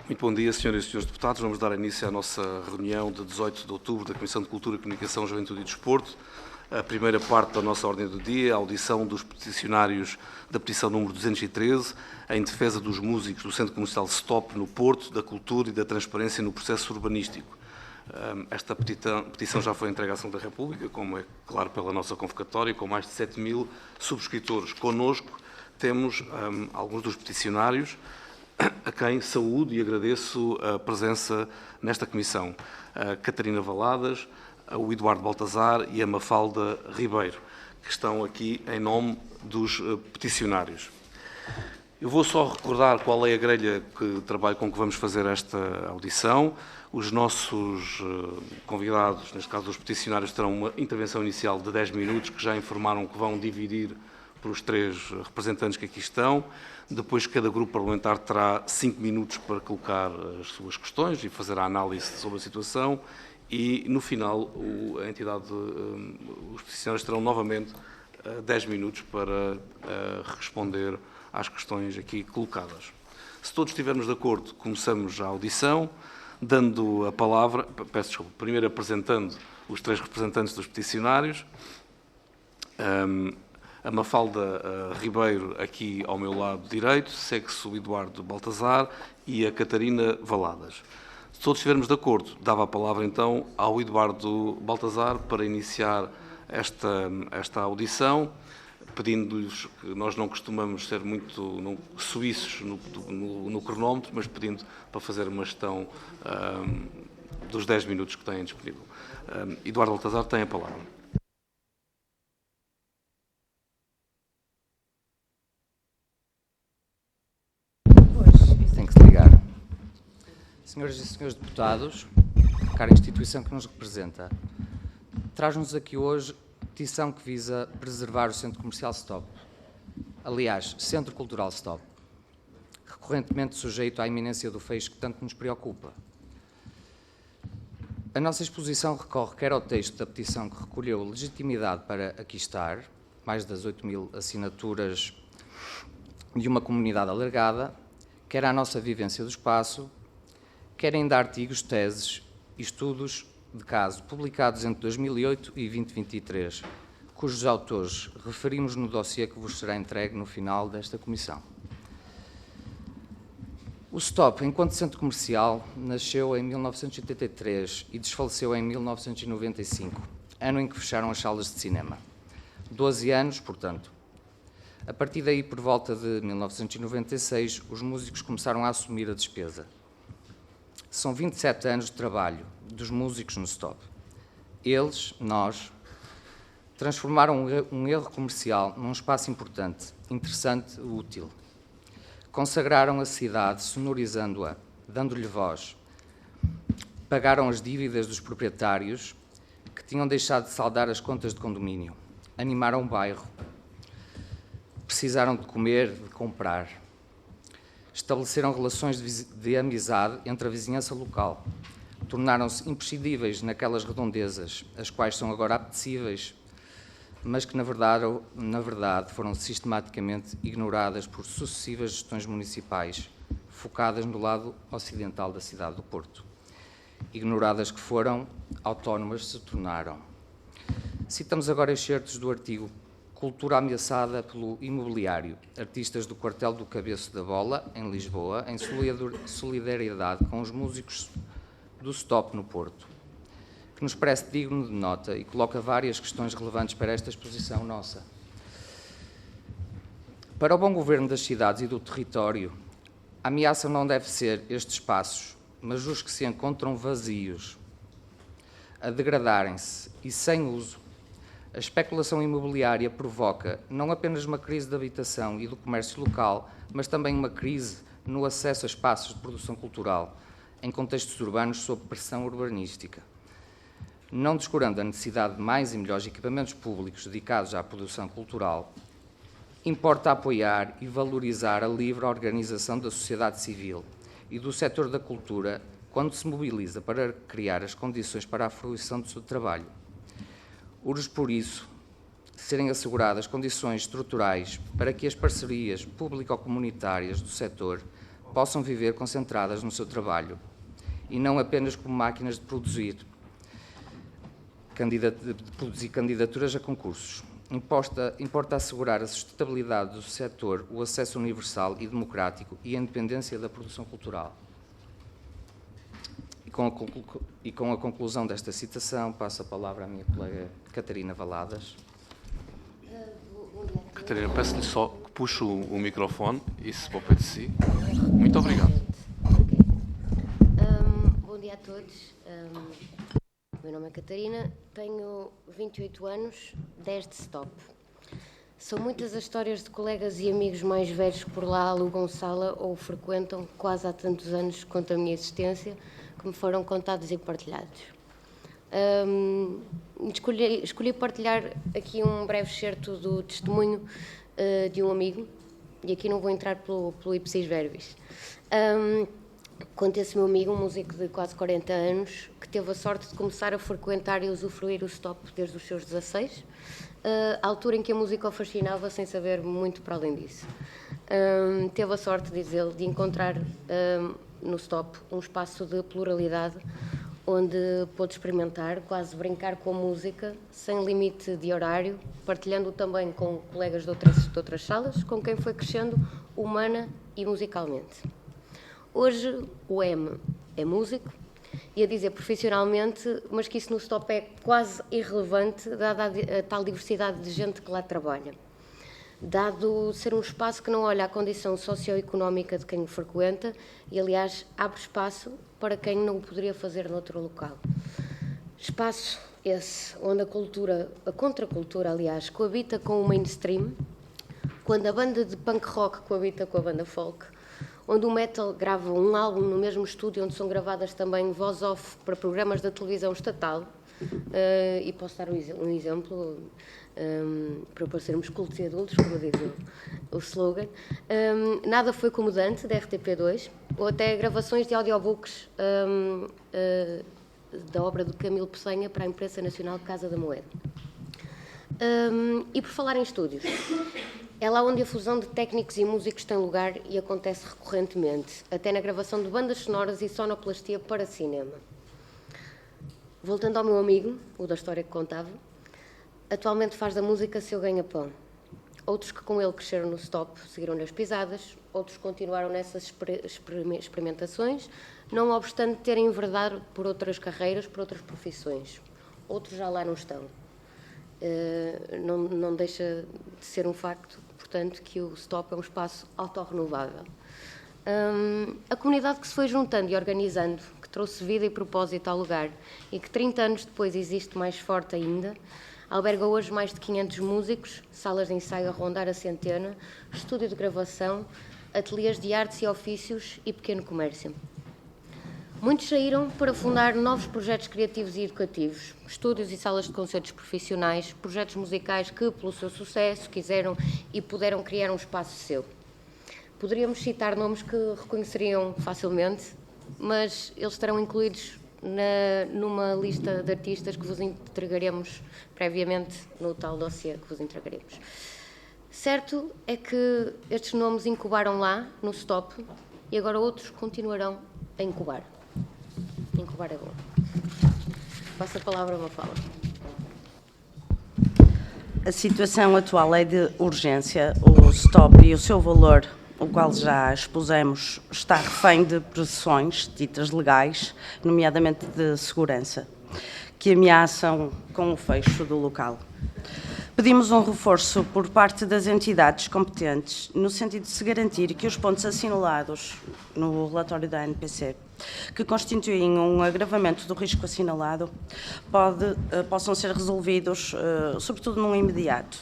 Muito bom dia, senhoras e senhores deputados. Vamos dar início à nossa reunião de 18 de outubro da Comissão de Cultura, Comunicação, Juventude e Desporto. A primeira parte da nossa ordem do dia, a audição dos peticionários da petição número 213, em defesa dos músicos do Centro Comercial Stop no Porto, da cultura e da transparência no processo urbanístico. Esta petição já foi entregue à Assembleia da República, como é claro pela nossa convocatória, com mais de 7.000 subscritores. Connosco temos alguns dos peticionários, a quem saúdo e agradeço a presença nesta comissão. A Catarina Valadas, o Eduardo Baltazar e a Mafalda Ribeiro, que estão aqui em nome dos peticionários. Eu vou só recordar qual é a grelha de trabalho com que vamos fazer esta audição. Os nossos convidados, neste caso os peticionários, terão uma intervenção inicial de 10 minutos, que já informaram que vão dividir pelos 3 representantes que aqui estão. Depois, cada grupo parlamentar terá 5 minutos para colocar as suas questões e fazer a análise sobre a situação. E, no final, os peticionários terão novamente 10 minutos para responder às questões aqui colocadas. Se todos estivermos de acordo, começamos a audição, dando a palavra, peço desculpa, primeiro apresentando os 3 representantes dos peticionários. A Mafalda Ribeiro, aqui ao meu lado direito, segue-se o Eduardo Baltazar e a Catarina Valadas. Se todos estivermos de acordo, dava a palavra então ao Eduardo Baltazar para iniciar esta audição, pedindo-lhes que nós não costumamos ser muito suíços no cronómetro, mas pedindo para fazer uma gestão dos 10 minutos que têm disponível. Eduardo Baltazar tem a palavra. Tem que se ligar. Senhoras e senhores deputados, cara instituição que nos representa, traz-nos aqui hoje petição que visa preservar o Centro Comercial Stop. Aliás, Centro Cultural Stop, recorrentemente sujeito à iminência do fecho que tanto nos preocupa. A nossa exposição recorre quer ao texto da petição que recolheu legitimidade para aqui estar, mais das 8.000 assinaturas de uma comunidade alargada, quer à nossa vivência do espaço, quer ainda artigos, teses e estudos de caso publicados entre 2008 e 2023, cujos autores referimos no dossiê que vos será entregue no final desta comissão. O Stop, enquanto centro comercial, nasceu em 1983 e desfaleceu em 1995, ano em que fecharam as salas de cinema. 12 anos, portanto. A partir daí, por volta de 1996, os músicos começaram a assumir a despesa. São 27 anos de trabalho dos músicos no Stop. Eles, nós, transformaram um erro comercial num espaço importante, interessante e útil. Consagraram a cidade, sonorizando-a, dando-lhe voz. Pagaram as dívidas dos proprietários que tinham deixado de saldar as contas de condomínio. Animaram o bairro. Precisaram de comer, de comprar. Estabeleceram relações de amizade entre a vizinhança local. Tornaram-se imprescindíveis naquelas redondezas, as quais são agora apetecíveis, mas que, na verdade, foram sistematicamente ignoradas por sucessivas gestões municipais, focadas no lado ocidental da cidade do Porto. Ignoradas que foram, autónomas se tornaram. Citamos agora excertos do artigo Cultura ameaçada pelo imobiliário, artistas do quartel do Cabeço da Bola, em Lisboa, em solidariedade com os músicos do Stop no Porto, que nos parece digno de nota e coloca várias questões relevantes para esta exposição nossa. Para o bom governo das cidades e do território, a ameaça não deve ser estes espaços, mas os que se encontram vazios, a degradarem-se e sem uso. A especulação imobiliária provoca não apenas uma crise da habitação e do comércio local, mas também uma crise no acesso a espaços de produção cultural, em contextos urbanos sob pressão urbanística. Não descurando a necessidade de mais e melhores equipamentos públicos dedicados à produção cultural, importa apoiar e valorizar a livre organização da sociedade civil e do setor da cultura quando se mobiliza para criar as condições para a fruição do seu trabalho. Urge, por isso, serem asseguradas condições estruturais para que as parcerias público-comunitárias do setor possam viver concentradas no seu trabalho e não apenas como máquinas de produzir candidaturas a concursos. Importa assegurar a sustentabilidade do setor, o acesso universal e democrático e a independência da produção cultural. E com a conclusão desta citação, passo a palavra à minha colega Catarina Valadas. Catarina, peço-lhe só que puxe o microfone, isso para o pé de si. Muito obrigado. Bom dia a todos. Meu nome é Catarina, tenho 28 anos, 10 de stop. São muitas as histórias de colegas e amigos mais velhos que por lá alugam sala ou frequentam quase há tantos anos quanto a minha existência, que me foram contados e partilhados. Escolhi partilhar aqui um breve excerto do testemunho de um amigo, e aqui não vou entrar pelo ipsis verbis. Conta esse meu amigo, um músico de quase 40 anos, que teve a sorte de começar a frequentar e usufruir o stop desde os seus 16, à altura em que a música o fascinava, sem saber muito para além disso. Teve a sorte, diz ele, de encontrar no stop um espaço de pluralidade, onde pôde experimentar, quase brincar com a música, sem limite de horário, partilhando também com colegas de outras salas, com quem foi crescendo humana e musicalmente. Hoje o M é músico, ia dizer profissionalmente, mas que isso no stop é quase irrelevante, dada a tal diversidade de gente que lá trabalha. Dado ser um espaço que não olha a condição socioeconómica de quem o frequenta e, aliás, abre espaço para quem não o poderia fazer noutro local. Espaço esse onde a contracultura, aliás, coabita com o mainstream, quando a banda de punk rock coabita com a banda folk, onde o metal grava um álbum no mesmo estúdio onde são gravadas também voz-off para programas da televisão estatal, e posso dar um exemplo para parecermos cultos e adultos, como diz o slogan. Nada foi comodante, da RTP2, ou até gravações de audiobooks da obra de Camilo Peçanha para a imprensa nacional Casa da Moeda. E por falar em estúdios, é lá onde a fusão de técnicos e músicos tem lugar e acontece recorrentemente, até na gravação de bandas sonoras e sonoplastia para cinema. Voltando ao meu amigo, o da história que contava, atualmente faz da música seu ganha-pão. Outros que com ele cresceram no stop seguiram-lhe as pisadas, outros continuaram nessas experimentações, não obstante terem enverdado por outras carreiras, por outras profissões. Outros já lá não estão. Não deixa de ser um facto, portanto, que o stop é um espaço autorrenovável. A comunidade que se foi juntando e organizando, que trouxe vida e propósito ao lugar e que 30 anos depois existe mais forte ainda, alberga hoje mais de 500 músicos, salas de ensaio a rondar a centena, estúdio de gravação, ateliês de artes e ofícios e pequeno comércio. Muitos saíram para fundar novos projetos criativos e educativos, estúdios e salas de concertos profissionais, projetos musicais que, pelo seu sucesso, quiseram e puderam criar um espaço seu. Poderíamos citar nomes que reconheceriam facilmente, mas eles estarão incluídos numa lista de artistas que vos entregaremos previamente no tal dossiê que vos entregaremos. Certo é que estes nomes incubaram lá, no stop, e agora outros continuarão a incubar. Incubar é bom. Passo a palavra a Mafalda. A situação atual é de urgência. O stop e o seu valor, o qual já expusemos, está refém de pressões ditas legais, nomeadamente de segurança, que ameaçam com o fecho do local. Pedimos um reforço por parte das entidades competentes, no sentido de se garantir que os pontos assinalados no relatório da ANPC, que constituem um agravamento do risco assinalado, possam ser resolvidos, sobretudo num imediato.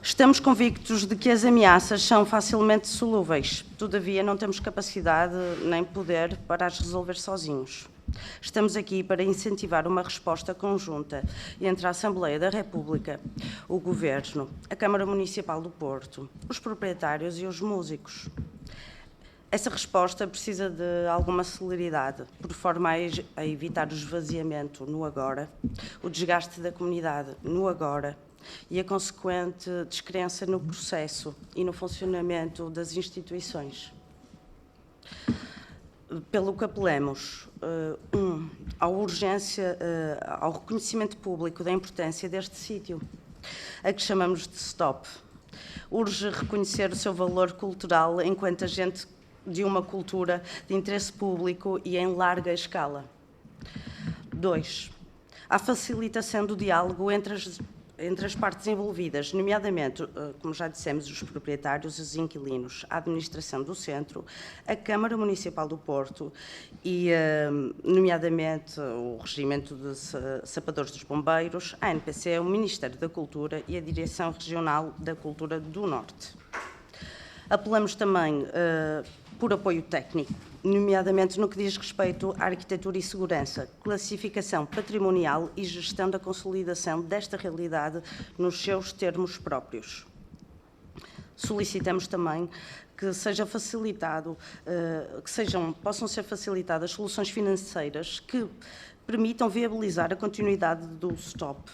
Estamos convictos de que as ameaças são facilmente solúveis, todavia não temos capacidade nem poder para as resolver sozinhos. Estamos aqui para incentivar uma resposta conjunta entre a Assembleia da República, o Governo, a Câmara Municipal do Porto, os proprietários e os músicos. Essa resposta precisa de alguma celeridade, por forma a evitar o esvaziamento no agora, o desgaste da comunidade no agora e a consequente descrença no processo e no funcionamento das instituições. pelo que apelamos à urgência, ao reconhecimento público da importância deste sítio, a que chamamos de STOP. Urge reconhecer o seu valor cultural enquanto agente de uma cultura de interesse público e em larga escala. 2. A facilitação do diálogo entre as partes envolvidas, nomeadamente, como já dissemos, os proprietários, os inquilinos, a administração do centro, a Câmara Municipal do Porto e, nomeadamente, o Regimento de Sapadores dos Bombeiros, a ANPC, o Ministério da Cultura e a Direção Regional da Cultura do Norte. Apelamos também por apoio técnico, nomeadamente no que diz respeito à arquitetura e segurança, classificação patrimonial e gestão da consolidação desta realidade nos seus termos próprios. Solicitamos também que seja facilitado, possam ser facilitadas soluções financeiras que permitam viabilizar a continuidade do STOP,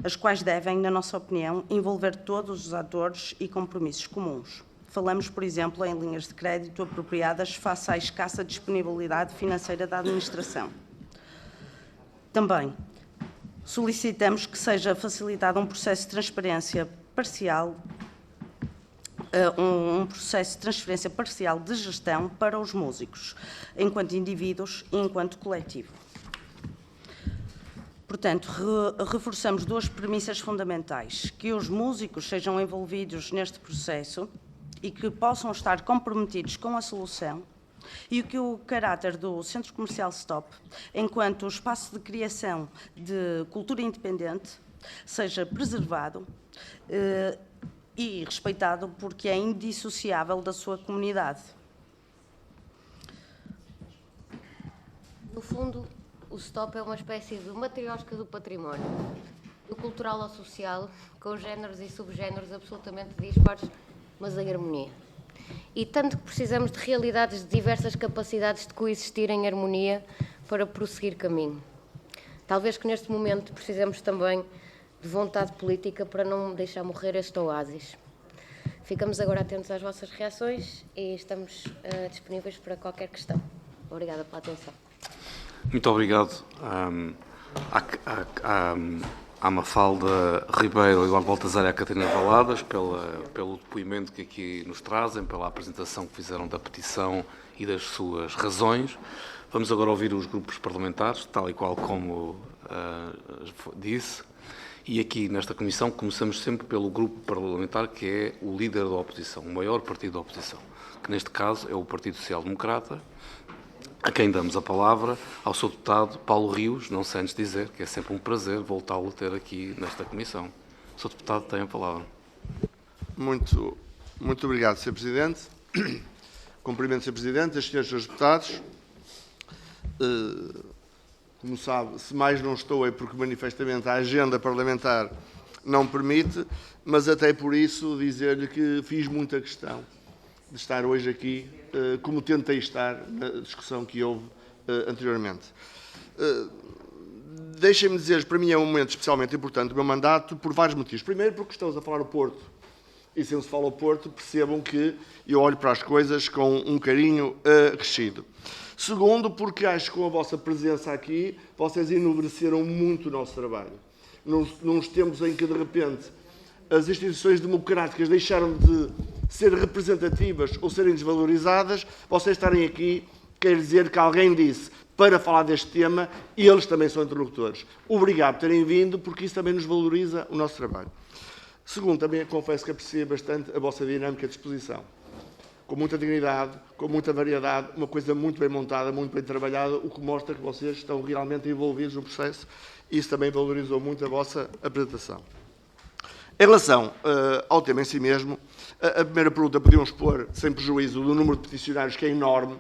as quais devem, na nossa opinião, envolver todos os atores e compromissos comuns. Falamos, por exemplo, em linhas de crédito apropriadas face à escassa disponibilidade financeira da administração. Também solicitamos que seja facilitado um processo de transferência parcial, processo de transferência parcial de gestão para os músicos, enquanto indivíduos e enquanto coletivo. Portanto, reforçamos duas premissas fundamentais: que os músicos sejam envolvidos neste processo e que possam estar comprometidos com a solução, e que o caráter do Centro Comercial STOP, enquanto espaço de criação de cultura independente, seja preservado e respeitado, porque é indissociável da sua comunidade. No fundo, o STOP é uma espécie de matriosca do património, do cultural ao social, com géneros e subgéneros absolutamente dispares, mas em harmonia. E tanto que precisamos de realidades de diversas capacidades de coexistir em harmonia para prosseguir caminho. Talvez que neste momento precisemos também de vontade política para não deixar morrer este oásis. Ficamos agora atentos às vossas reações e estamos disponíveis para qualquer questão. Obrigada pela atenção. Muito obrigado à Mafalda Ribeiro, ao Eduardo Baltazar e à Catarina Valadas pelo depoimento que aqui nos trazem, pela apresentação que fizeram da petição e das suas razões. Vamos agora ouvir os grupos parlamentares, tal e qual como disse, e aqui nesta comissão começamos sempre pelo grupo parlamentar que é o líder da oposição, o maior partido da oposição, que neste caso é o Partido Social Democrata, a quem damos a palavra, ao seu deputado Paulo Rios, não sei antes dizer que é sempre um prazer voltá-lo a ter aqui nesta comissão. O seu deputado tem a palavra. Muito obrigado, Sr. Presidente. Cumprimento, Sr. Presidente, as senhores deputados. Como sabe, se mais não estou é porque manifestamente a agenda parlamentar não permite, mas até por isso dizer-lhe que fiz muita questão de estar hoje aqui, como tentei estar na discussão que houve anteriormente. Deixem-me dizer, para mim é um momento especialmente importante do meu mandato por vários motivos. Primeiro, porque estamos a falar do Porto. E se não se fala o Porto, percebam que eu olho para as coisas com um carinho crescido. Segundo, porque acho que com a vossa presença aqui, vocês enobreceram muito o nosso trabalho. Nos tempos em que, de repente, as instituições democráticas deixaram de ser representativas ou serem desvalorizadas, vocês estarem aqui quer dizer que alguém disse para falar deste tema e eles também são interlocutores. Obrigado por terem vindo, porque isso também nos valoriza o nosso trabalho. Segundo, também confesso que apreciei bastante a vossa dinâmica de exposição. Com muita dignidade, com muita variedade, uma coisa muito bem montada, muito bem trabalhada, o que mostra que vocês estão realmente envolvidos no processo e isso também valorizou muito a vossa apresentação. Em relação ao tema em si mesmo, a primeira pergunta podíamos pôr, sem prejuízo do número de peticionários, que é enorme,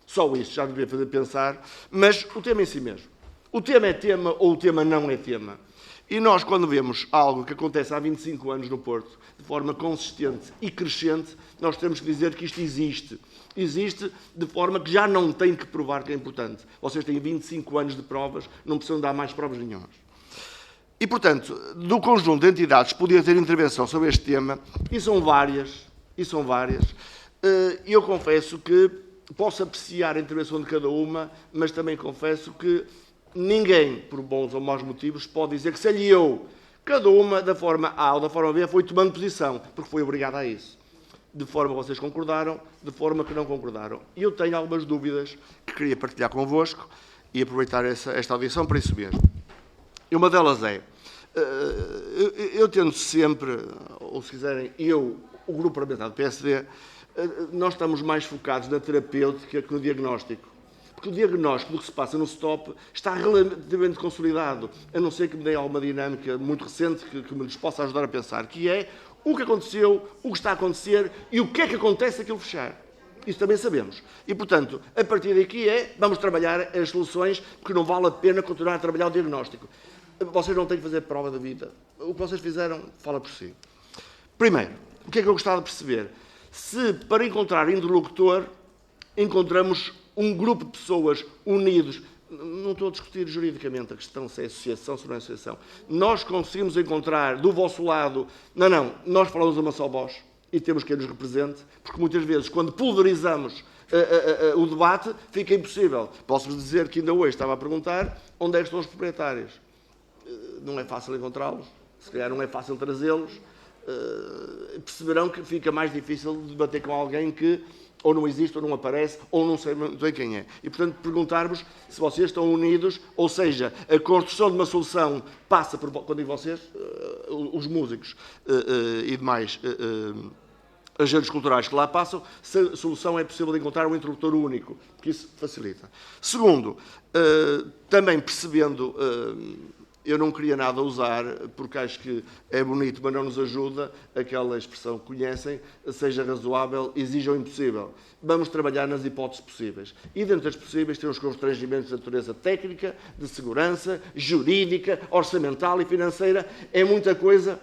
só isso já devia fazer pensar, mas o tema em si mesmo. O tema é tema ou o tema não é tema? E nós, quando vemos algo que acontece há 25 anos no Porto, de forma consistente e crescente, nós temos que dizer que isto existe. Existe de forma que já não tem que provar que é importante. Vocês têm 25 anos de provas, não precisam dar mais provas nenhumas. E, portanto, do conjunto de entidades que podiam ter intervenção sobre este tema, e são várias, eu confesso que posso apreciar a intervenção de cada uma, mas também confesso que ninguém, por bons ou maus motivos, pode dizer que se aliou. Cada uma, da forma A ou da forma B, foi tomando posição, porque foi obrigada a isso. De forma que vocês concordaram, de forma que não concordaram. E eu tenho algumas dúvidas que queria partilhar convosco e aproveitar esta audição para isso mesmo. E uma delas é, eu tendo sempre, ou se quiserem, o grupo parlamentar do PSD, nós estamos mais focados na terapêutica que no diagnóstico. Porque o diagnóstico do que se passa no STOP está relativamente consolidado, a não ser que me dê alguma dinâmica muito recente que me possa ajudar a pensar, que é o que aconteceu, o que está a acontecer e o que é que acontece se aquilo fechar. Isso também sabemos. E, portanto, a partir daqui vamos trabalhar as soluções, porque não vale a pena continuar a trabalhar o diagnóstico. Vocês não têm que fazer prova da vida. O que vocês fizeram fala por si. Primeiro, o que é que eu gostava de perceber? Se, para encontrar interlocutor, encontramos um grupo de pessoas unidos, não estou a discutir juridicamente a questão se é associação, se não é associação, nós conseguimos encontrar do vosso lado, nós falamos uma só voz e temos quem nos represente, porque muitas vezes, quando pulverizamos o debate, fica impossível. Posso-vos dizer que ainda hoje estava a perguntar onde é que estão os proprietários. Não é fácil encontrá-los, se calhar não é fácil trazê-los. Perceberão que fica mais difícil debater com alguém que ou não existe, ou não aparece, ou não sei muito bem quem é. E, portanto, perguntar-vos se vocês estão unidos, ou seja, a construção de uma solução passa por, quando digo vocês, os músicos e demais agentes culturais que lá passam, se a solução é possível de encontrar um interlocutor único, que isso facilita. Segundo, também percebendo, eu não queria nada usar, porque acho que é bonito, mas não nos ajuda, aquela expressão que conhecem, seja razoável, exija o impossível. Vamos trabalhar nas hipóteses possíveis. E dentro das possíveis temos constrangimentos de natureza técnica, de segurança, jurídica, orçamental e financeira. É muita coisa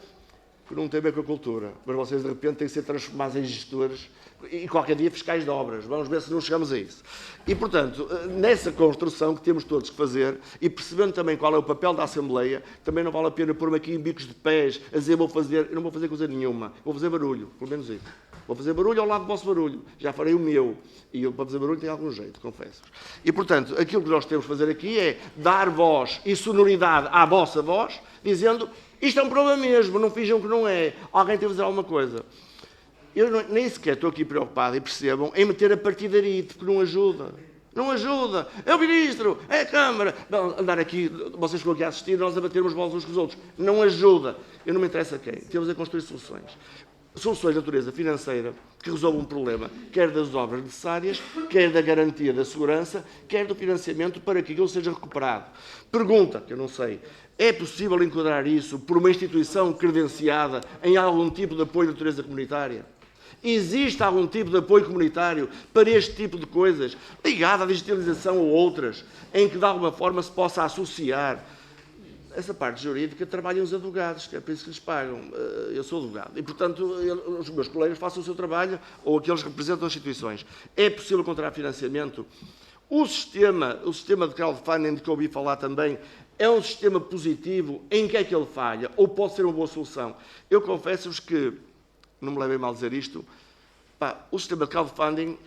que não tem a ver com a cultura. Mas vocês, de repente, têm que ser transformados em gestores e qualquer dia fiscais de obras. Vamos ver se não chegamos a isso. E, portanto, nessa construção que temos todos que fazer, e percebendo também qual é o papel da Assembleia, também não vale a pena pôr-me aqui em bicos de pés, a dizer, eu não vou fazer coisa nenhuma, vou fazer barulho, pelo menos isso. Vou fazer barulho ao lado do vosso barulho. Já farei o meu. E eu, para fazer barulho, tem algum jeito, confesso-vos. E, portanto, aquilo que nós temos que fazer aqui é dar voz e sonoridade à vossa voz, dizendo, isto é um problema mesmo, não finjam que não é. Alguém tem que fazer alguma coisa. Eu nem sequer estou aqui preocupado, e percebam, em meter a partidarite, porque não ajuda. Não ajuda. É o Ministro, é a Câmara. Não, andar aqui, vocês ficam aqui a assistir, nós a batermos bolas uns com os outros. Não ajuda. Eu não me interessa quem. Temos a construir soluções. Soluções de natureza financeira que resolvam um problema, quer das obras necessárias, quer da garantia da segurança, quer do financiamento para que aquilo seja recuperado. Pergunta, que eu não sei, é possível enquadrar isso por uma instituição credenciada em algum tipo de apoio de natureza comunitária? Existe algum tipo de apoio comunitário para este tipo de coisas, ligado à digitalização ou outras, em que de alguma forma se possa associar? Essa parte jurídica trabalham os advogados, que é para isso que lhes pagam. Eu sou advogado. E, portanto, os meus colegas façam o seu trabalho, ou aqueles que representam as instituições. É possível encontrar financiamento? O sistema de crowdfunding de que eu ouvi falar também, é um sistema positivo? Em que é que ele falha? Ou pode ser uma boa solução? Eu confesso-vos que, não me levem mal a dizer isto, o sistema de crowdfunding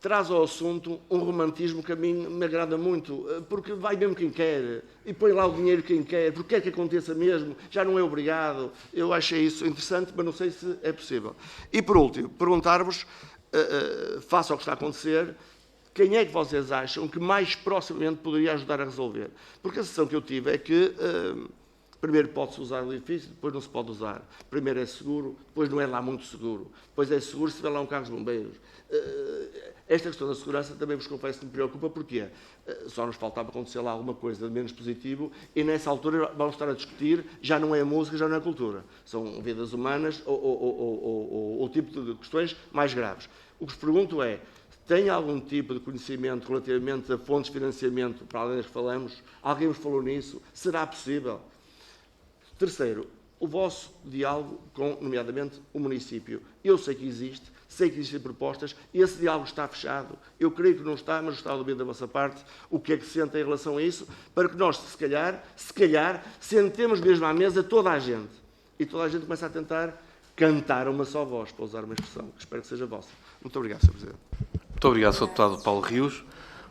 traz ao assunto um romantismo que a mim me agrada muito, porque vai mesmo quem quer, e põe lá o dinheiro quem quer, porque quer que aconteça mesmo, já não é obrigado. Eu achei isso interessante, mas não sei se é possível. E, por último, perguntar-vos, face ao que está a acontecer, quem é que vocês acham que mais proximamente poderia ajudar a resolver? Porque a sensação que eu tive é que primeiro pode-se usar o edifício, depois não se pode usar. Primeiro é seguro, depois não é lá muito seguro. Depois é seguro se tiver lá um carro de bombeiros. Esta questão da segurança também vos confesso que me preocupa, porque só nos faltava acontecer lá alguma coisa de menos positivo e nessa altura vamos estar a discutir, já não é a música, já não é a cultura. São vidas humanas ou tipo de questões mais graves. O que vos pergunto é, tem algum tipo de conhecimento relativamente a fontes de financiamento, para além das que falamos? Alguém vos falou nisso? Será possível? Terceiro, o vosso diálogo com, nomeadamente, o município. Eu sei que existem propostas, esse diálogo está fechado. Eu creio que não está, mas gostava de ouvir da vossa parte o que é que se sente em relação a isso, para que nós, se calhar, sentemos mesmo à mesa toda a gente. E toda a gente começa a tentar cantar uma só voz, para usar uma expressão, que espero que seja vossa. Muito obrigado, Sr. Presidente. Muito obrigado, Sr. Deputado Paulo Rios.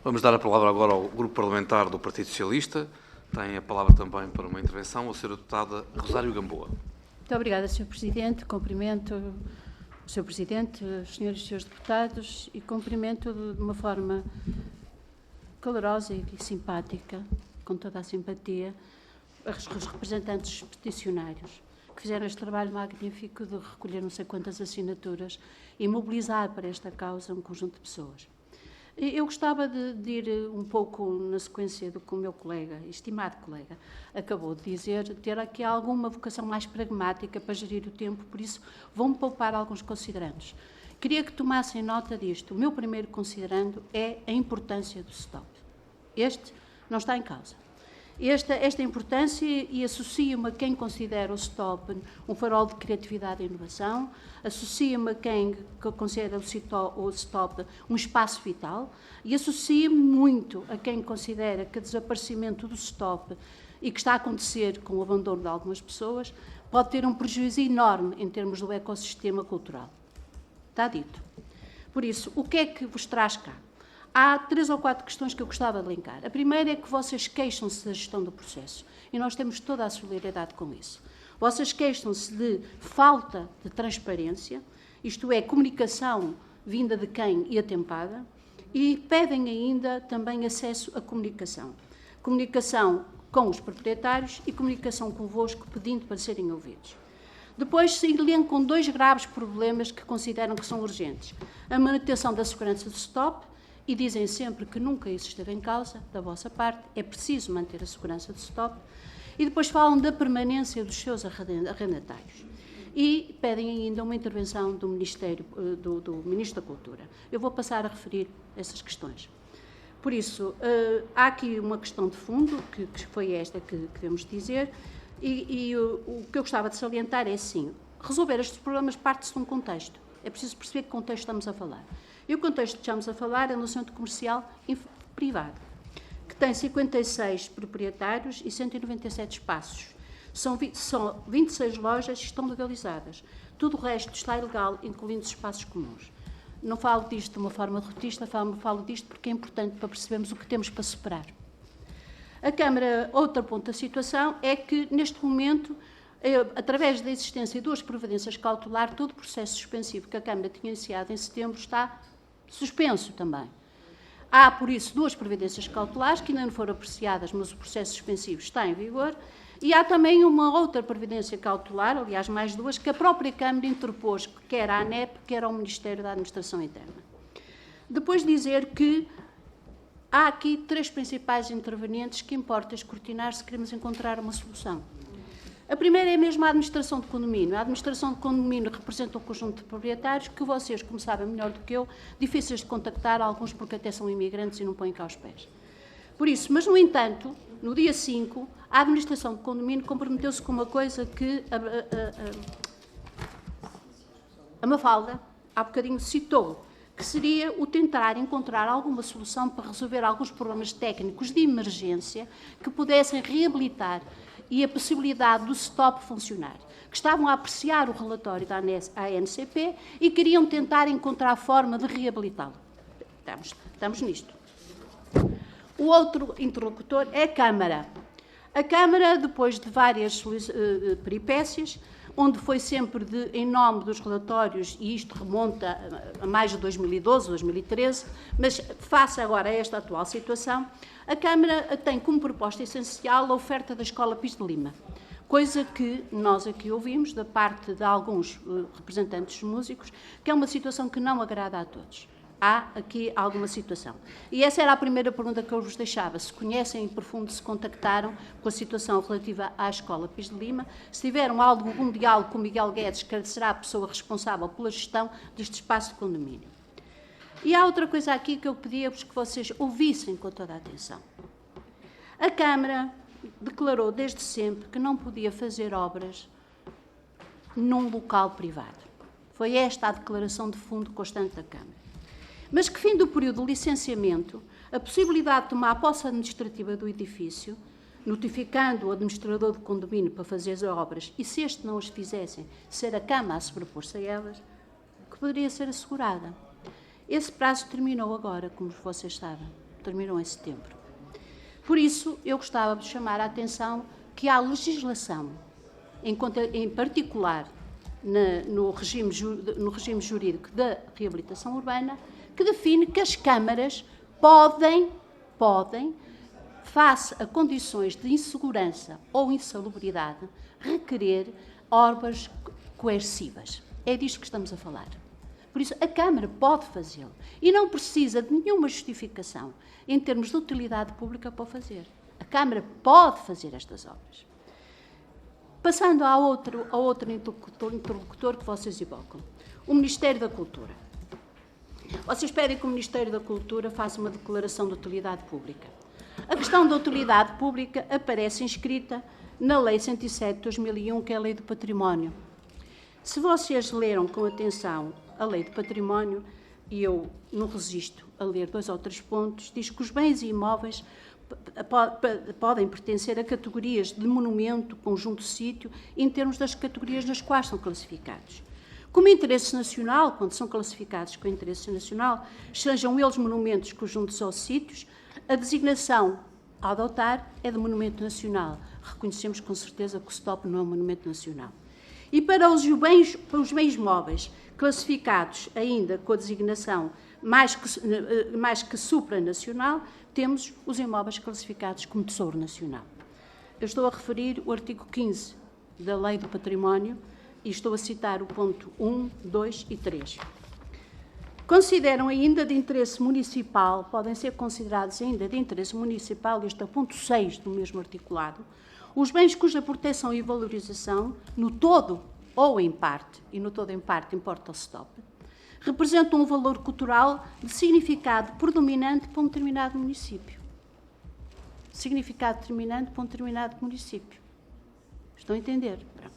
Vamos dar a palavra agora ao Grupo Parlamentar do Partido Socialista. Tem a palavra também para uma intervenção a Sra. Deputada Rosário Gamboa. Muito obrigada, Sr. Presidente. Cumprimento o Sr. Presidente, os senhores e senhores deputados e cumprimento de uma forma calorosa e simpática, com toda a simpatia, os representantes peticionários que fizeram este trabalho magnífico de recolher não sei quantas assinaturas e mobilizar para esta causa um conjunto de pessoas. Eu gostava de ir um pouco na sequência do que o meu colega, estimado colega, acabou de dizer, ter aqui alguma vocação mais pragmática para gerir o tempo, por isso vou-me poupar alguns considerandos. Queria que tomassem nota disto. O meu primeiro considerando é a importância do stop. Este não está em causa. Esta importância e associo-me a quem considera o stop um farol de criatividade e inovação, associo-me a quem considera o stop um espaço vital e associo-me muito a quem considera que o desaparecimento do stop e que está a acontecer com o abandono de algumas pessoas pode ter um prejuízo enorme em termos do ecossistema cultural. Está dito. Por isso, o que é que vos traz cá? Há 3 ou 4 questões que eu gostava de linkar. A primeira é que vocês queixam-se da gestão do processo e nós temos toda a solidariedade com isso. Vocês queixam-se de falta de transparência, isto é, comunicação vinda de quem e atempada, e pedem ainda também acesso à comunicação. Comunicação com os proprietários e comunicação convosco, pedindo para serem ouvidos. Depois se elencam 2 graves problemas que consideram que são urgentes. A manutenção da segurança do stop, e dizem sempre que nunca isso esteve em causa, da vossa parte, é preciso manter a segurança do stop, e depois falam da permanência dos seus arrendatários. E pedem ainda uma intervenção do Ministério, do Ministro da Cultura. Eu vou passar a referir essas questões. Por isso, há aqui uma questão de fundo, que foi esta que devemos dizer, e o que eu gostava de salientar é assim, resolver estes problemas parte-se de um contexto. É preciso perceber que contexto estamos a falar. E o contexto que estamos a falar é no centro comercial privado, que tem 56 proprietários e 197 espaços. São 26 lojas que estão legalizadas. Tudo o resto está ilegal, incluindo os espaços comuns. Não falo disto de uma forma derrotista, falo disto porque é importante para percebermos o que temos para superar. A Câmara, outro ponto da situação, é que, neste momento, através da existência de 2 providências cautelares, todo o processo suspensivo que a Câmara tinha iniciado em setembro está suspenso também. Há, por isso, 2 providências cautelares que ainda não foram apreciadas, mas o processo suspensivo está em vigor, e há também uma outra providência cautelar, aliás, mais 2, que a própria Câmara interpôs, quer à ANEP, quer ao Ministério da Administração Interna. Depois dizer que há aqui 3 principais intervenientes que importa escrutinar se queremos encontrar uma solução. A primeira é mesmo a administração de condomínio. A administração de condomínio representa um conjunto de proprietários que vocês, como sabem melhor do que eu, difíceis de contactar, alguns porque até são imigrantes e não põem cá os pés. Por isso, mas no entanto, no dia 5, a administração de condomínio comprometeu-se com uma coisa que a Mafalda, há bocadinho, citou, que seria o tentar encontrar alguma solução para resolver alguns problemas técnicos de emergência que pudessem reabilitar e a possibilidade do stop funcionar, que estavam a apreciar o relatório da ANCP e queriam tentar encontrar a forma de reabilitá-lo. Estamos nisto. O outro interlocutor é a Câmara. A Câmara, depois de várias peripécias, onde foi sempre em nome dos relatórios, e isto remonta a mais de 2012, 2013, mas face agora a esta atual situação, a Câmara tem como proposta essencial a oferta da Escola Pires de Lima, coisa que nós aqui ouvimos da parte de alguns representantes músicos, que é uma situação que não agrada a todos. Há aqui alguma situação. E essa era a primeira pergunta que eu vos deixava. Se conhecem em profundo, se contactaram com a situação relativa à Escola Pires de Lima, se tiveram algum diálogo com Miguel Guedes, que será a pessoa responsável pela gestão deste espaço de condomínio. E há outra coisa aqui que eu pedia-vos que vocês ouvissem com toda a atenção. A Câmara declarou desde sempre que não podia fazer obras num local privado. Foi esta a declaração de fundo constante da Câmara. Mas que, fim do período de licenciamento, a possibilidade de tomar posse administrativa do edifício, notificando o administrador do condomínio para fazer as obras, e se este não as fizessem, ser a Câmara a sobrepor-se a elas, que poderia ser assegurada. Esse prazo terminou agora, como vocês sabem, terminou em setembro. Por isso, eu gostava de chamar a atenção que há legislação, em particular no regime jurídico da reabilitação urbana, que define que as câmaras podem, face a condições de insegurança ou insalubridade, requerer obras coercivas. É disto que estamos a falar. Por isso, a Câmara pode fazê-lo e não precisa de nenhuma justificação em termos de utilidade pública para o fazer. A Câmara pode fazer estas obras. Passando a outro interlocutor que vocês evocam, o Ministério da Cultura. Vocês pedem que o Ministério da Cultura faça uma declaração de utilidade pública. A questão da utilidade pública aparece inscrita na Lei 107 de 2001, que é a Lei do Património. Se vocês leram com atenção a Lei do Património, e eu não resisto a ler 2 ou 3 pontos, diz que os bens e imóveis podem pertencer a categorias de monumento, conjunto de sítio, em termos das categorias nas quais são classificados. Como interesse nacional, quando são classificados com interesse nacional, sejam eles monumentos, conjuntos ou sítios, a designação a adotar é de monumento nacional. Reconhecemos com certeza que o STOP não é um monumento nacional. E para os bens móveis, classificados ainda com a designação mais que supranacional, temos os imóveis classificados como Tesouro Nacional. Eu estou a referir o artigo 15 da Lei do Património e estou a citar o ponto 1, 2 e 3. Consideram ainda de interesse municipal, podem ser considerados ainda de interesse municipal, este é o ponto 6 do mesmo articulado, os bens cuja proteção e valorização, no todo ou em parte, e no todo em parte importa o STOP, representam um valor cultural de significado predominante para um determinado município. Significado determinante para um determinado município. Estão a entender? Pronto.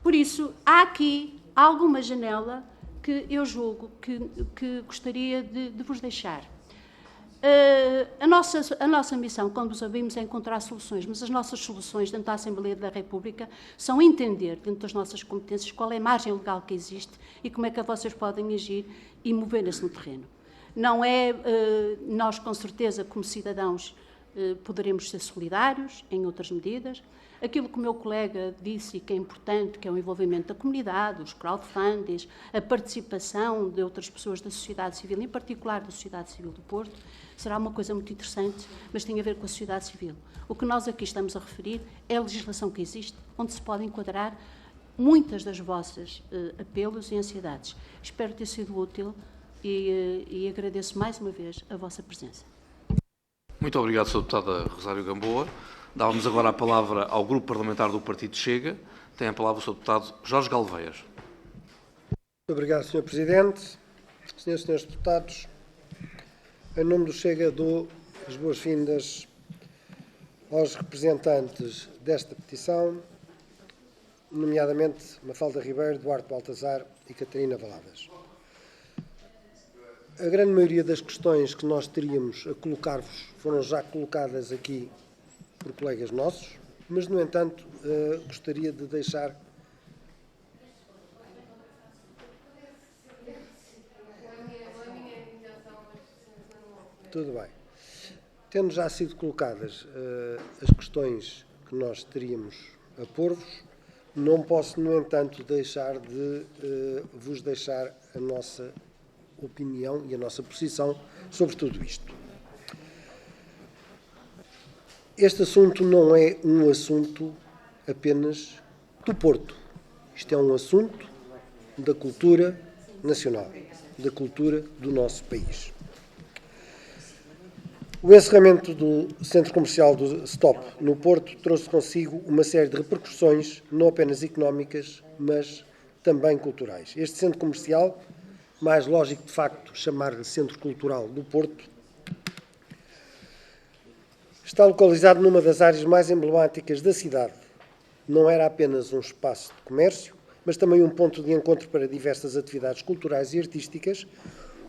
Por isso, há aqui alguma janela que eu julgo que gostaria de vos deixar. A nossa missão, quando nos abrimos, é encontrar soluções, mas as nossas soluções dentro da Assembleia da República são entender, dentro das nossas competências, qual é a margem legal que existe e como é que vocês podem agir e moverem-se no terreno. Não é, nós com certeza, como cidadãos, poderemos ser solidários em outras medidas. Aquilo que o meu colega disse e que é importante, que é o envolvimento da comunidade, os crowdfundings, a participação de outras pessoas da sociedade civil, em particular da sociedade civil do Porto, será uma coisa muito interessante, mas tem a ver com a sociedade civil. O que nós aqui estamos a referir é a legislação que existe, onde se pode enquadrar muitas das vossas apelos e ansiedades. Espero ter sido útil e agradeço mais uma vez a vossa presença. Muito obrigado, Sra. Deputada Rosário Gamboa. Dávamos agora a palavra ao Grupo Parlamentar do Partido Chega. Tem a palavra o Sr. Deputado Jorge Galveias. Muito obrigado, Sr. Presidente. Senhoras e Senhores Deputados, em nome do Chega dou as boas-vindas aos representantes desta petição, nomeadamente Mafalda Ribeiro, Duarte Baltazar e Catarina Valadas. A grande maioria das questões que nós teríamos a colocar-vos foram já colocadas aqui por colegas nossos, mas, no entanto, gostaria de deixar tudo bem. Tendo já sido colocadas as questões que nós teríamos a pôr-vos, não posso, no entanto, deixar de vos deixar a nossa opinião e a nossa posição sobre tudo isto. Este assunto não é um assunto apenas do Porto. Isto é um assunto da cultura nacional, da cultura do nosso país. O encerramento do centro comercial do STOP no Porto trouxe consigo uma série de repercussões, não apenas económicas, mas também culturais. Este centro comercial, mais lógico de facto chamar-lhe Centro Cultural do Porto, está localizado numa das áreas mais emblemáticas da cidade. Não era apenas um espaço de comércio, mas também um ponto de encontro para diversas atividades culturais e artísticas,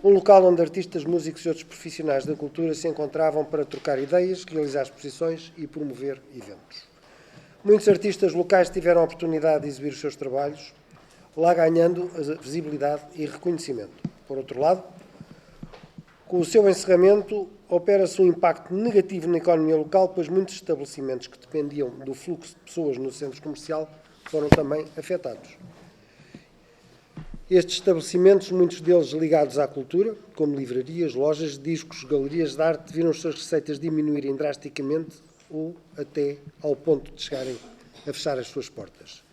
um local onde artistas, músicos e outros profissionais da cultura se encontravam para trocar ideias, realizar exposições e promover eventos. Muitos artistas locais tiveram a oportunidade de exibir os seus trabalhos, lá ganhando visibilidade e reconhecimento. Por outro lado, Com o seu encerramento, opera-se um impacto negativo na economia local, pois muitos estabelecimentos que dependiam do fluxo de pessoas no centro comercial foram também afetados. Estes estabelecimentos, muitos deles ligados à cultura, como livrarias, lojas de discos, galerias de arte, viram as suas receitas diminuírem drasticamente ou até ao ponto de chegarem a fechar as suas portas.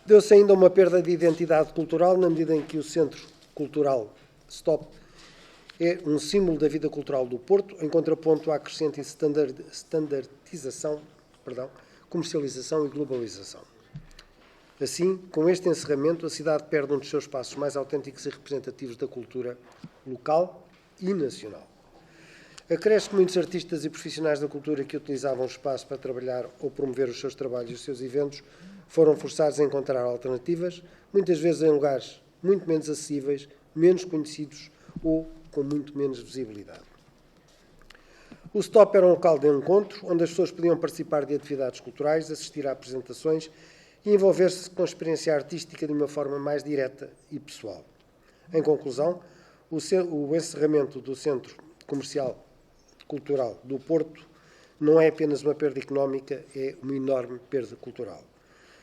Deu-se ainda uma perda de identidade cultural, na medida em que o Centro Cultural Stop é um símbolo da vida cultural do Porto, em contraponto à crescente standardização, comercialização e globalização. Assim, com este encerramento, a cidade perde um dos seus espaços mais autênticos e representativos da cultura local e nacional. Acresce que muitos artistas e profissionais da cultura que utilizavam o espaço para trabalhar ou promover os seus trabalhos e os seus eventos foram forçados a encontrar alternativas, muitas vezes em lugares muito menos acessíveis, menos conhecidos ou com muito menos visibilidade. O Stop era um local de encontro, onde as pessoas podiam participar de atividades culturais, assistir a apresentações e envolver-se com a experiência artística de uma forma mais direta e pessoal. Em conclusão, o encerramento do Centro Comercial Cultural do Porto não é apenas uma perda económica, é uma enorme perda cultural.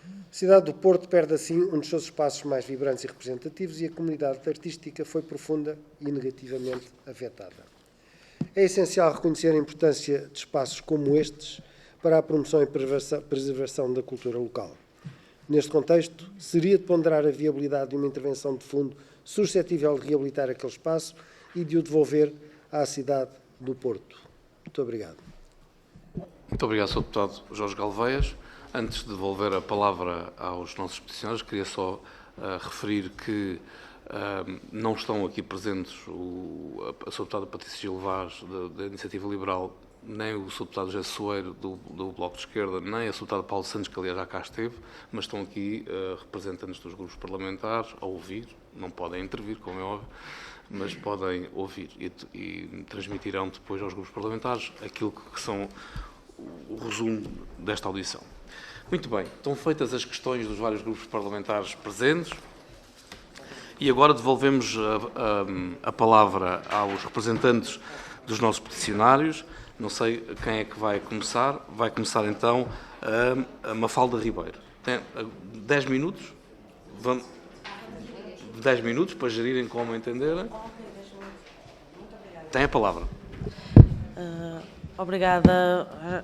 A cidade do Porto perde assim um dos seus espaços mais vibrantes e representativos e a comunidade artística foi profunda e negativamente afetada. É essencial reconhecer a importância de espaços como estes para a promoção e preservação da cultura local. Neste contexto, seria de ponderar a viabilidade de uma intervenção de fundo suscetível de reabilitar aquele espaço e de o devolver à cidade do Porto. Muito obrigado. Muito obrigado, Sr. Deputado Jorge Galveias. Antes de devolver a palavra aos nossos peticionários, queria só referir que não estão aqui presentes a Sra. Deputada Patrícia Gil Vaz, da Iniciativa Liberal, nem o Sr. Deputado José Soeiro, do Bloco de Esquerda, nem a Sra. Deputada Paulo Santos, que aliás já cá esteve, mas estão aqui representantes dos grupos parlamentares a ouvir, não podem intervir, como é óbvio, mas podem ouvir e transmitirão depois aos grupos parlamentares aquilo que são o resumo desta audição. Muito bem, estão feitas as questões dos vários grupos parlamentares presentes e agora devolvemos a palavra aos representantes dos nossos peticionários. Não sei quem é que vai começar. Vai começar então a Mafalda Ribeiro. Tem 10 minutos. 10 minutos para gerirem como entenderem. Tem a palavra. Obrigada.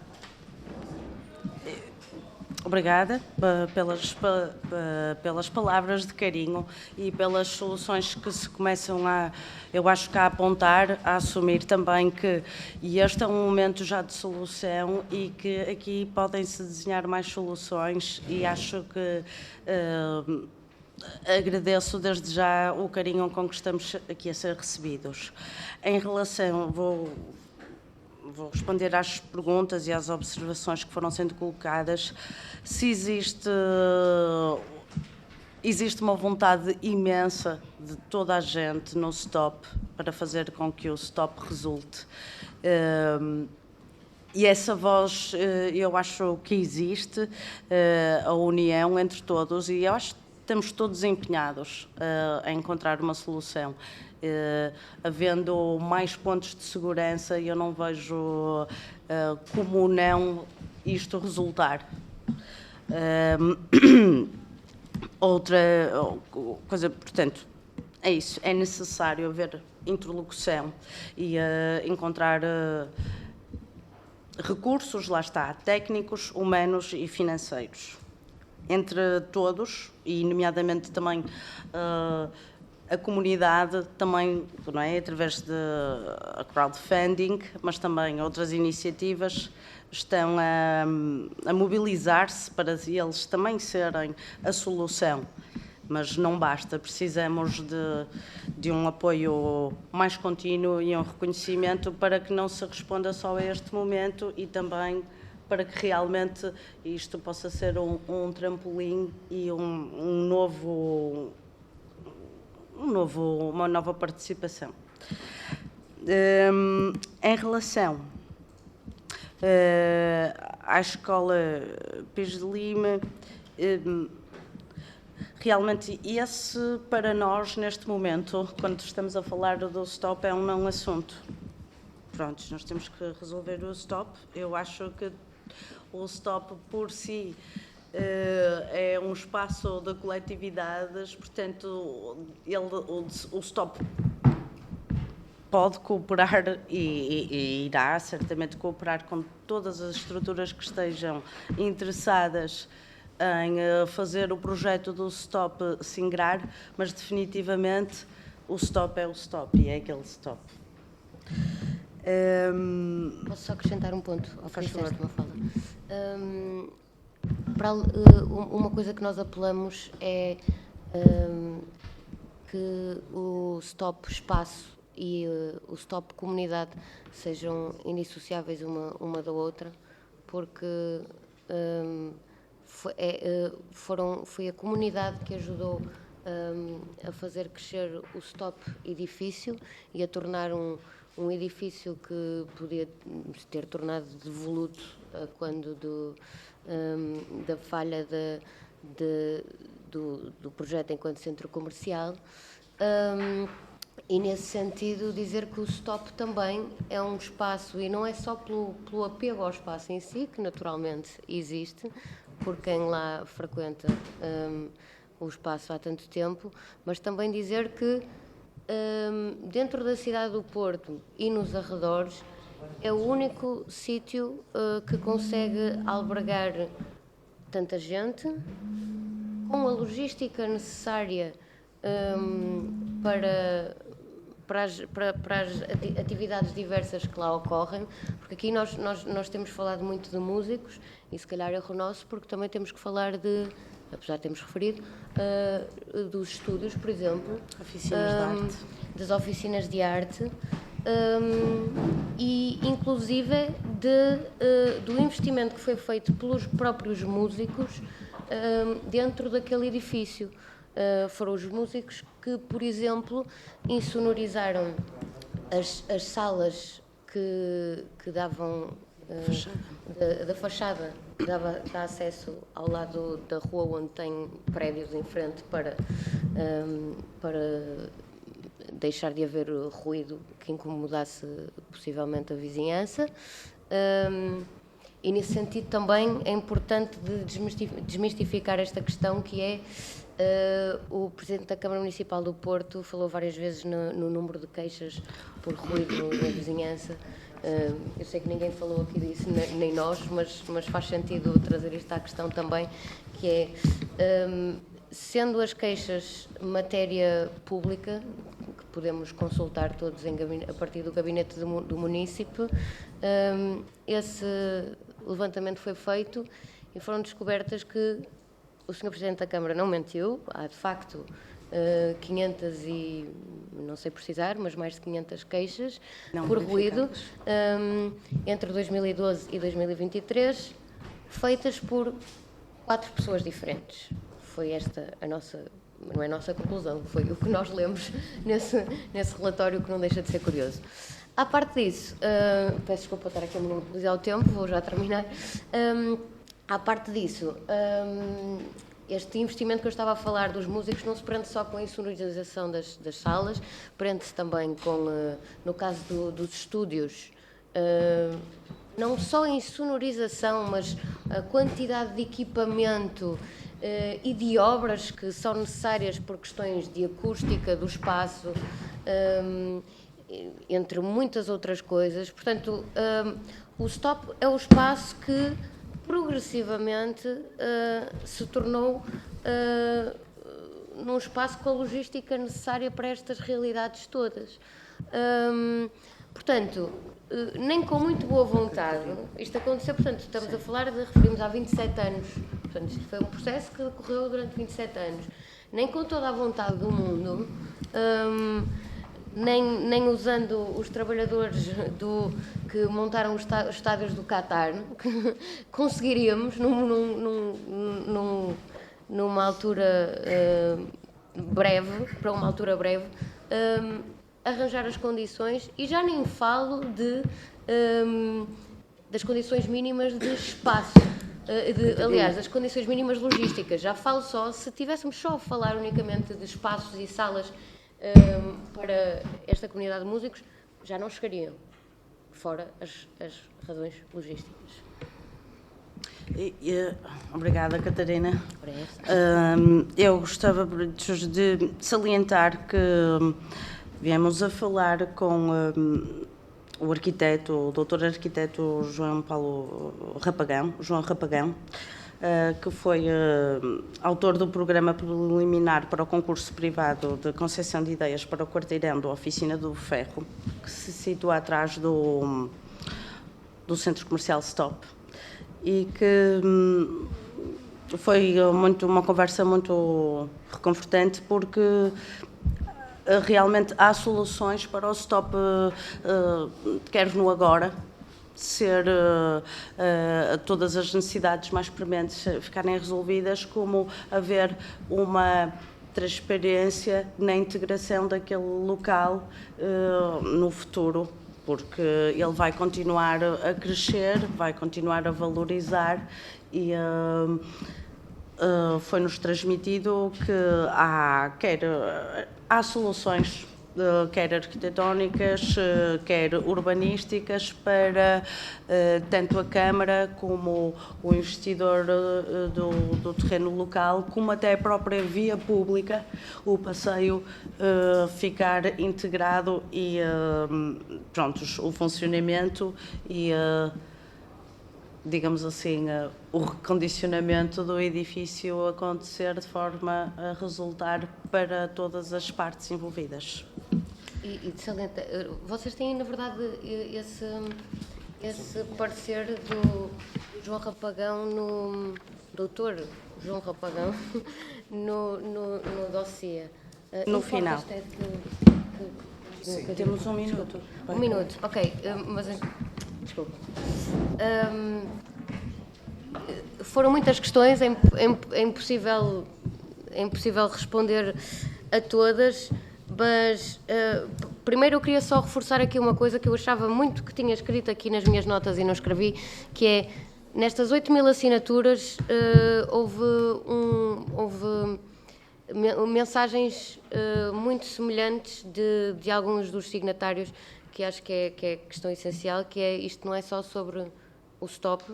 Obrigada pelas palavras de carinho e pelas soluções que se começam eu acho que a apontar, a assumir também que este é um momento já de solução e que aqui podem-se desenhar mais soluções e acho que agradeço desde já o carinho com que estamos aqui a ser recebidos. Em relação, vou responder às perguntas e às observações que foram sendo colocadas. Se existe uma vontade imensa de toda a gente no STOP para fazer com que o STOP resulte. E essa voz, eu acho que existe, a união entre todos, e eu acho que estamos todos empenhados a encontrar uma solução. Havendo mais pontos de segurança, eu não vejo como não isto resultar. Outra coisa, portanto, é isso, é necessário haver interlocução e encontrar recursos, lá está, técnicos, humanos e financeiros, entre todos, e nomeadamente também a comunidade, também, não é, através de crowdfunding, mas também outras iniciativas, estão a mobilizar-se para eles também serem a solução. Mas não basta, precisamos de um apoio mais contínuo e um reconhecimento para que não se responda só a este momento e também para que realmente isto possa ser um trampolim e uma nova participação. Em relação à Escola Pires de Lima, realmente esse, para nós, neste momento, quando estamos a falar do stop, é um não assunto. Pronto, nós temos que resolver o stop. Eu acho que o stop por si é um espaço de coletividades, portanto, o stop pode cooperar e irá certamente cooperar com todas as estruturas que estejam interessadas em fazer o projeto do stop se ingrar, mas definitivamente o stop é o stop e é aquele stop. Posso só acrescentar um ponto ao que disseste, Mafalda? Uma coisa que nós apelamos é que o stop espaço e o stop comunidade sejam indissociáveis uma da outra, porque foi a comunidade que ajudou a fazer crescer o stop edifício e a tornar um edifício que podia ter tornado devoluto quando da falha do projeto enquanto centro comercial. E, nesse sentido, dizer que o stop também é um espaço, e não é só pelo apego ao espaço em si, que naturalmente existe, por quem lá frequenta o espaço há tanto tempo, mas também dizer que dentro da cidade do Porto e nos arredores é o único sítio que consegue albergar tanta gente, com a logística necessária para as atividades diversas que lá ocorrem, porque aqui nós temos falado muito de músicos, e se calhar erro nosso, porque também temos que falar apesar de termos referido, dos estúdios, por exemplo, Oficinas de arte. Das oficinas de arte, e inclusive do investimento que foi feito pelos próprios músicos dentro daquele edifício. Foram os músicos que, por exemplo, insonorizaram as salas que davam da fachada, dá acesso ao lado da rua onde tem prédios em frente para deixar de haver ruído que incomodasse possivelmente a vizinhança. E nesse sentido também é importante desmistificar esta questão, que é o Presidente da Câmara Municipal do Porto falou várias vezes no número de queixas por ruído na vizinhança. Eu sei que ninguém falou aqui disso, nem nós, mas faz sentido trazer isto à questão também, que é, sendo as queixas matéria pública, que podemos consultar todos a partir do gabinete do município, esse levantamento foi feito e foram descobertas que o Sr. Presidente da Câmara não mentiu. Há, de facto, 500 e, não sei precisar, mas mais de 500 queixas por ruído entre 2012 e 2023, feitas por 4 pessoas diferentes. Foi esta a nossa, não é a nossa conclusão, foi o que nós lemos nesse relatório, que não deixa de ser curioso. À parte disso, peço desculpa estar aqui a monopolizar o tempo, vou já terminar. À parte disso, este investimento que eu estava a falar dos músicos não se prende só com a insonorização das salas, prende-se também com, no caso dos estúdios, não só a insonorização, mas a quantidade de equipamento e de obras que são necessárias por questões de acústica do espaço, entre muitas outras coisas. Portanto, o stop é o espaço que progressivamente se tornou num espaço com a logística necessária para estas realidades todas. Portanto, nem com muito boa vontade isto aconteceu. Portanto, estamos a falar referimos a 27 anos. Portanto, isto foi um processo que decorreu durante 27 anos. Nem com toda a vontade do mundo, nem usando os trabalhadores que montaram os estádios do Qatar, conseguiríamos, numa altura breve, para uma altura breve, arranjar as condições, e já nem falo das condições mínimas de espaço. aliás, das condições mínimas logísticas. Já falo só, se tivéssemos só a falar unicamente de espaços e salas para esta comunidade de músicos, já não chegariam, fora as razões logísticas. Obrigada, Catarina. Eu gostava de salientar que viemos a falar com o arquiteto, o doutor arquiteto João Rapagão, que foi autor do programa preliminar para o concurso privado de concessão de ideias para o quarteirão da Oficina do Ferro, que se situa atrás do Centro Comercial Stop, e que foi uma conversa muito reconfortante, porque realmente há soluções para o Stop, quer no agora, ser todas as necessidades mais prementes ficarem resolvidas, como haver uma transparência na integração daquele local no futuro, porque ele vai continuar a crescer, vai continuar a valorizar, e foi-nos transmitido que há soluções, quer arquitetónicas, quer urbanísticas, para tanto a Câmara como o investidor do terreno local, como até a própria via pública, o passeio ficar integrado e o funcionamento e digamos assim, o recondicionamento do edifício acontecer de forma a resultar para todas as partes envolvidas. E de salientar, vocês têm, na verdade, esse parecer do João Rapagão, doutor João Rapagão, no dossiê. No final. Sim, temos um minuto. Um minuto, ok, mas desculpa. Foram muitas questões, é impossível responder a todas, mas primeiro eu queria só reforçar aqui uma coisa que eu achava muito que tinha escrito aqui nas minhas notas e não escrevi, que é, nestas 8.000 assinaturas houve mensagens muito semelhantes de alguns dos signatários, que acho que é questão essencial, que é: isto não é só sobre o Stop,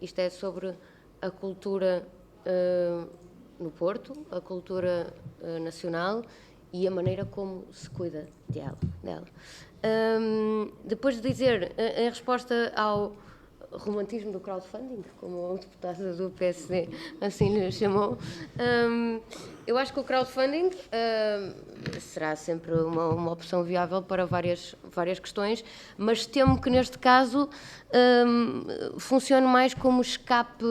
isto é sobre a cultura no Porto, a cultura nacional e a maneira como se cuida dela. Depois de dizer, em resposta ao romantismo do crowdfunding, como o deputado do PSD assim lhe chamou, eu acho que o crowdfunding será sempre uma opção viável para várias questões, mas temo que neste caso funcione mais como escape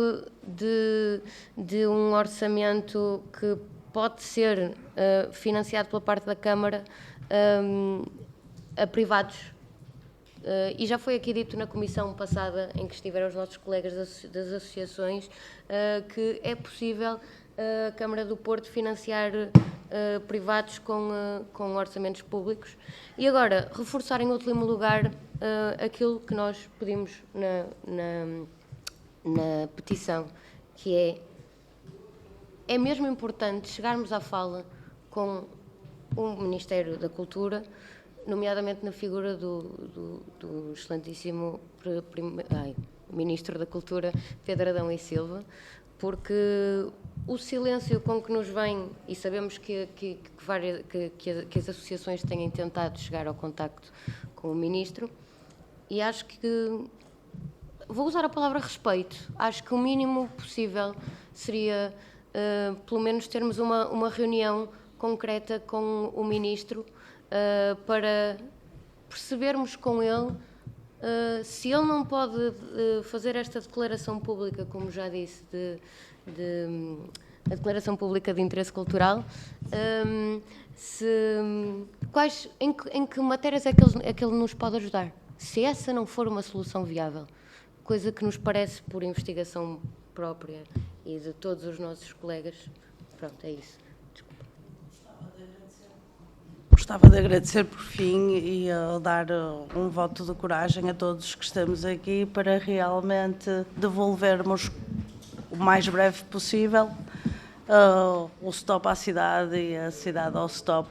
de um orçamento que pode ser financiado pela parte da Câmara a privados. E já foi aqui dito na comissão passada, em que estiveram os nossos colegas das associações, que é possível a Câmara do Porto financiar privados com orçamentos públicos. E agora, reforçar em último lugar aquilo que nós pedimos na petição, que é mesmo importante chegarmos à fala com o Ministério da Cultura, nomeadamente na figura do excelentíssimo Ministro da Cultura, Pedro Adão e Silva, porque o silêncio com que nos vem, e sabemos que as associações têm tentado chegar ao contacto com o Ministro, e acho que, vou usar a palavra respeito, acho que o mínimo possível seria, pelo menos, termos uma reunião concreta com o Ministro, para percebermos com ele se ele não pode fazer esta declaração pública, como já disse, a declaração pública de interesse cultural, em que matérias é que ele nos pode ajudar. Se essa não for uma solução viável, coisa que nos parece, por investigação própria e de todos os nossos colegas, pronto, é isso. gostava de agradecer por fim e dar um voto de coragem a todos que estamos aqui para realmente devolvermos o mais breve possível o stop à cidade e a cidade ao stop.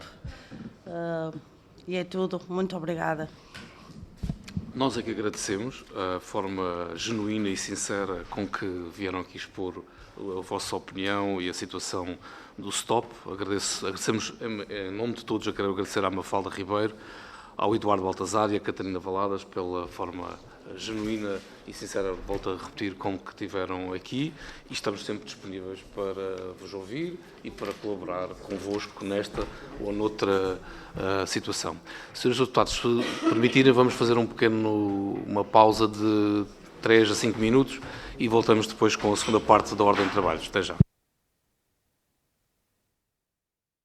E é tudo. Muito obrigada. Nós é que agradecemos a forma genuína e sincera com que vieram aqui expor a vossa opinião e a situação do STOP. Agradecemos, em nome de todos, eu quero agradecer à Mafalda Ribeiro, ao Eduardo Baltazar e à Catarina Valadas pela forma genuína e sincera, volto a repetir, como que tiveram aqui, e estamos sempre disponíveis para vos ouvir e para colaborar convosco nesta ou noutra situação. Senhores deputados, se permitirem, vamos fazer uma pausa de 3 a 5 minutos e voltamos depois com a segunda parte da ordem de trabalhos. Até já.